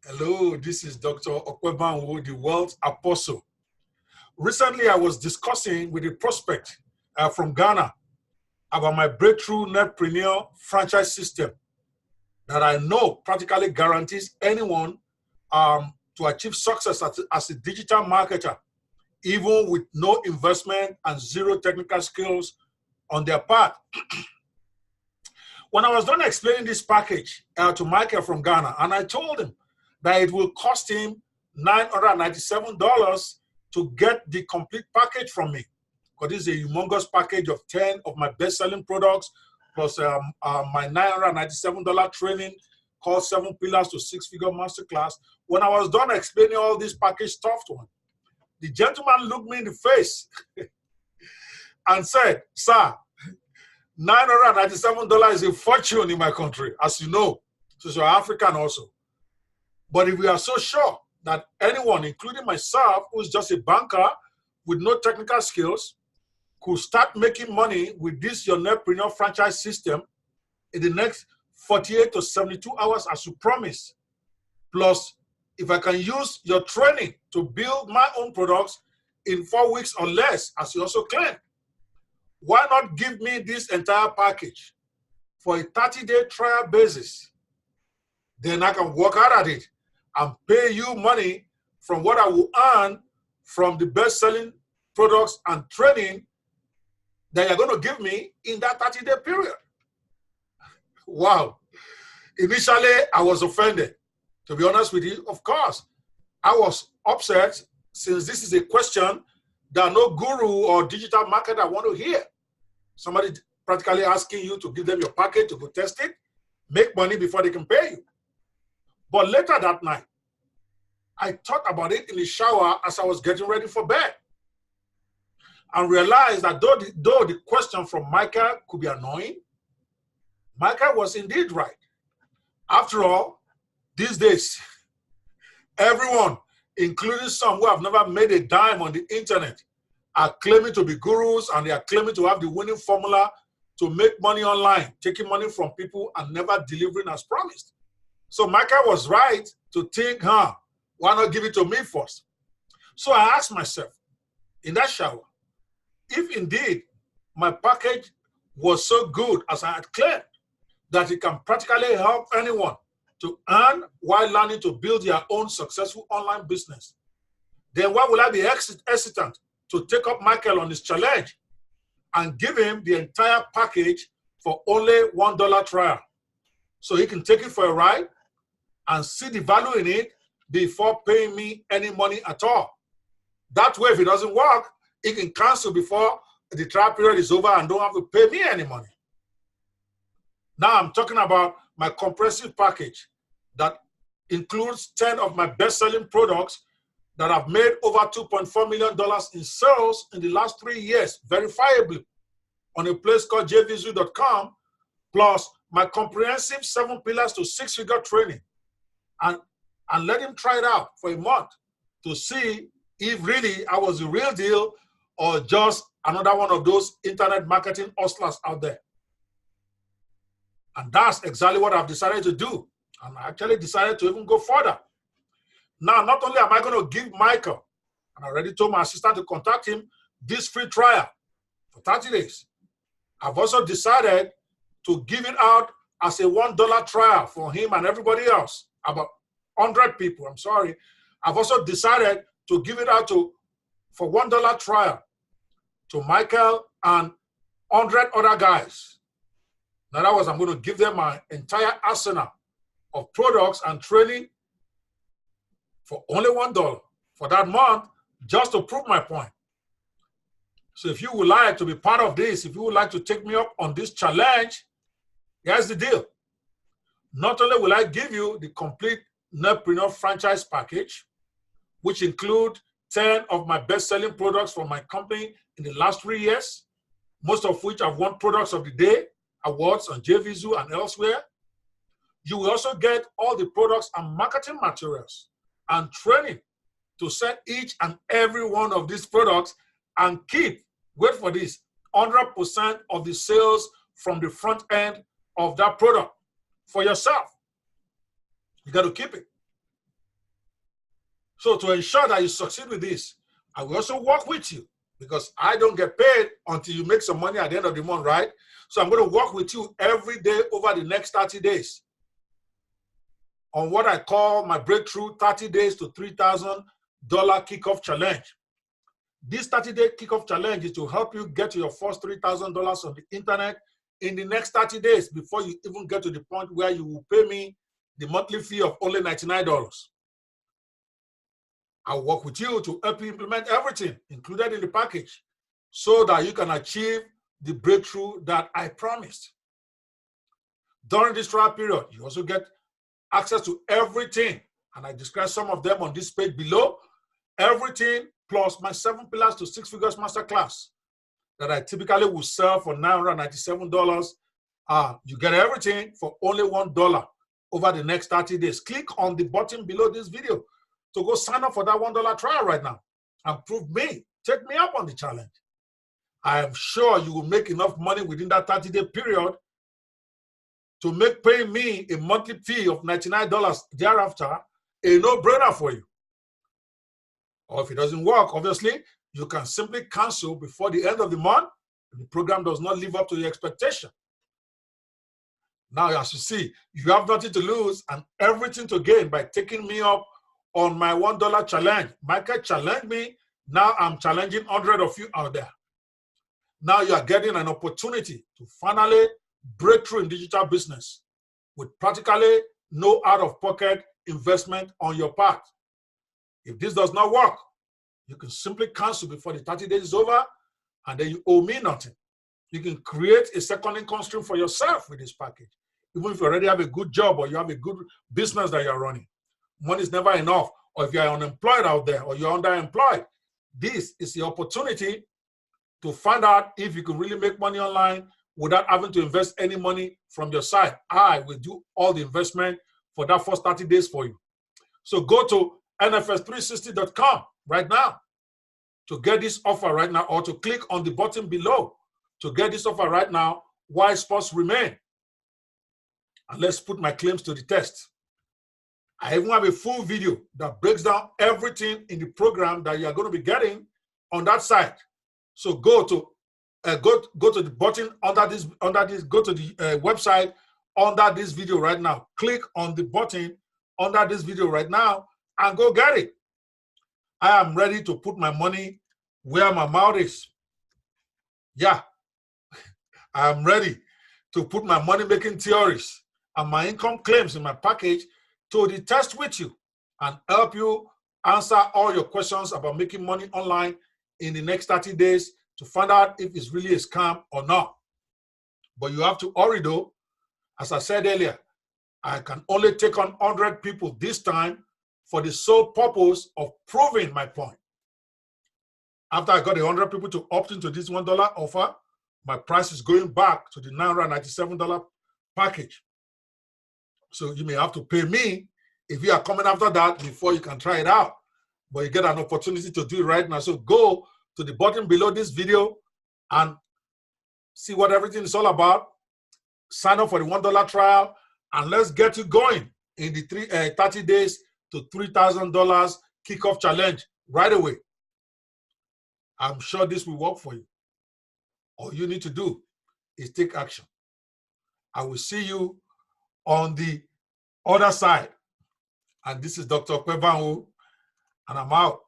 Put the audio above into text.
Hello, this is Dr. Ope Banwo, the Wealth Apostle. Recently, I was discussing with a prospect from Ghana about my breakthrough Netpreneur franchise system that I know practically guarantees anyone to achieve success as a digital marketer, even with no investment and zero technical skills on their part. When I was done explaining this package to Michael from Ghana, and I told him that it will cost him $997 to get the complete package from me, because this is a humongous package of 10 of my best-selling products, plus my $997 training called 7 Pillars to Six-Figure Masterclass. When I was done explaining all this package stuff to him, the gentleman looked me in the face and said, "Sir, $997 is a fortune in my country, as you know, since you're African also. But if we are so sure that anyone, including myself, who's just a banker with no technical skills, could start making money with this your Netpreneur franchise system in the next 48 to 72 hours as you promised, plus if I can use your training to build my own products in 4 weeks or less, as you also claim, why not give me this entire package for a 30-day trial basis? Then I can work hard at it and pay you money from what I will earn from the best-selling products and training that you're going to give me in that 30-day period." Wow. Initially, I was offended. To be honest with you, of course, I was upset, since this is a question that no guru or digital marketer want to hear. Somebody practically asking you to give them your package to go test it, make money before they can pay you. But later that night, I thought about it in the shower as I was getting ready for bed, and realized that though the question from Michael could be annoying, Michael was indeed right. After all, these days, everyone, including some who have never made a dime on the internet, are claiming to be gurus, and they are claiming to have the winning formula to make money online, taking money from people and never delivering as promised. So Michael was right to think, why not give it to me first? So I asked myself in that shower, if indeed my package was so good as I had claimed, that it can practically help anyone to earn while learning to build their own successful online business, then why would I be hesitant to take up Michael on his challenge and give him the entire package for only $1 trial, so he can take it for a ride and see the value in it before paying me any money at all. That way, if it doesn't work, he can cancel before the trial period is over and don't have to pay me any money. Now I'm talking about my comprehensive package that includes 10 of my best-selling products that have made over $2.4 million in sales in the last 3 years, verifiably, on a place called jvizu.com, plus my comprehensive 7 Pillars to Six-Figure training. And let him try it out for a month to see if really I was the real deal or just another one of those internet marketing hustlers out there. And that's exactly what I've decided to do. And I actually decided to even go further. Now, not only am I going to give Michael, and I already told my assistant to contact him, this free trial for 30 days, I've also decided to give it out as a $1 trial for him and everybody else, about 100 people, I'm sorry. I've also decided to give it out for $1 trial to Michael and 100 other guys. In other words, I'm going to give them my entire arsenal of products and training for only $1 for that month, just to prove my point. So if you would like to be part of this, if you would like to take me up on this challenge, here's the deal. Not only will I give you the complete Netpreneur franchise package, which include 10 of my best-selling products from my company in the last 3 years, most of which have won Products of the Day awards on JVZoo and elsewhere. You will also get all the products and marketing materials and training to sell each and every one of these products and keep, wait for this, 100% of the sales from the front end of that product for yourself. You got to keep it. So to ensure that you succeed with this, I will also work with you because I don't get paid until you make some money at the end of the month, right? So I'm going to work with you every day over the next 30 days on what I call my breakthrough 30 days to $3,000 kickoff challenge. This 30-day kickoff challenge is to help you get to your first $3,000 on the internet in the next 30 days before you even get to the point where you will pay me the monthly fee of only $99. I'll work with you to help you implement everything included in the package so that you can achieve the breakthrough that I promised. During this trial period, you also get access to everything, and I describe some of them on this page below. Everything plus my 7 Pillars to 6 Figures Masterclass that I typically will sell for $997. You get everything for only $1 over the next 30 days. Click on the button below this video to go sign up for that $1 trial right now and prove me. Take me up on the challenge. I am sure you will make enough money within that 30-day period to make paying me a monthly fee of $99 thereafter a no-brainer for you. Or if it doesn't work, obviously, you can simply cancel before the end of the month if the program does not live up to your expectation. Now, as you see, you have nothing to lose and everything to gain by taking me up on my $1 challenge. Michael challenged me. Now I'm challenging 100 of you out there. Now you are getting an opportunity to finally break through in digital business with practically no out-of-pocket investment on your part. If this does not work, you can simply cancel before the 30 days is over, and then you owe me nothing. You can create a second income stream for yourself with this package. Even if you already have a good job or you have a good business that you're running. Money is never enough. Or if you're unemployed out there or you're underemployed, this is the opportunity to find out if you can really make money online without having to invest any money from your side. I will do all the investment for that first 30 days for you. So go to nfs360.com right now to get this offer right now, or to click on the button below to get this offer right now while spots remain. And let's put my claims to the test. I even have a full video that breaks down everything in the program that you are going to be getting on that site. So go to the button under this, go to the website under this video right now. Click on the button under this video right now and go get it. I am ready to put my money where my mouth is. Yeah, I am ready to put my money-making theories and my income claims in my package to the test with you and help you answer all your questions about making money online in the next 30 days to find out if it's really a scam or not. But you have to hurry though. As I said earlier, I can only take on 100 people this time for the sole purpose of proving my point. After I got 100 people to opt into this $1 offer, my price is going back to the $997 package. So you may have to pay me if you are coming after that before you can try it out. But you get an opportunity to do it right now. So go to the button below this video and see what everything is all about. Sign up for the $1 trial and let's get you going in the 30 days to $3,000 kickoff challenge right away. I'm sure this will work for you. All you need to do is take action. I will see you on the other side. And this is Dr. Ope Banwo, and I'm out.